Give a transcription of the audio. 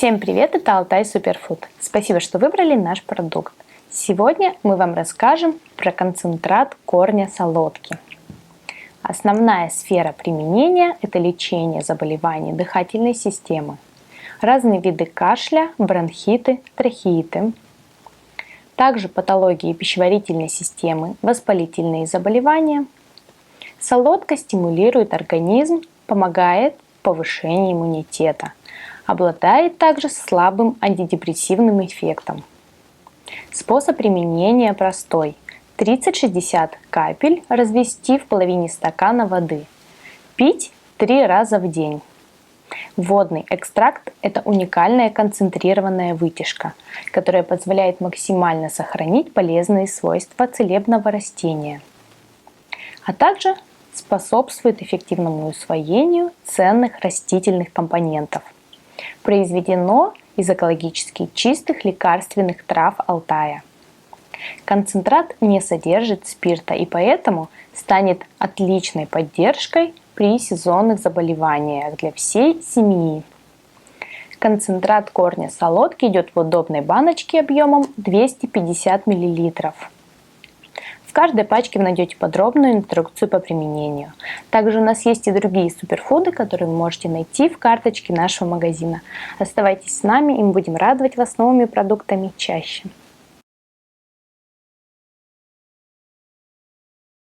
Всем привет, это Алтай Суперфуд. Спасибо, что выбрали наш продукт. Сегодня мы вам расскажем про концентрат корня солодки. Основная сфера применения – это лечение заболеваний дыхательной системы, разные виды кашля, бронхиты, трахеиты, также патологии пищеварительной системы, воспалительные заболевания. Солодка стимулирует организм, помогает в повышении иммунитета. Обладает также слабым антидепрессивным эффектом. Способ применения простой. 30-60 капель развести в половине стакана воды. Пить 3 раза в день. Водный экстракт – это уникальная концентрированная вытяжка, которая позволяет максимально сохранить полезные свойства целебного растения, а также способствует эффективному усвоению ценных растительных компонентов. Произведено из экологически чистых лекарственных трав Алтая. Концентрат не содержит спирта и поэтому станет отличной поддержкой при сезонных заболеваниях для всей семьи. Концентрат корня солодки идет в удобной баночке объемом 250 мл. В каждой пачке вы найдете подробную инструкцию по применению. Также у нас есть и другие суперфуды, которые вы можете найти в карточке нашего магазина. Оставайтесь с нами, и мы будем радовать вас новыми продуктами чаще.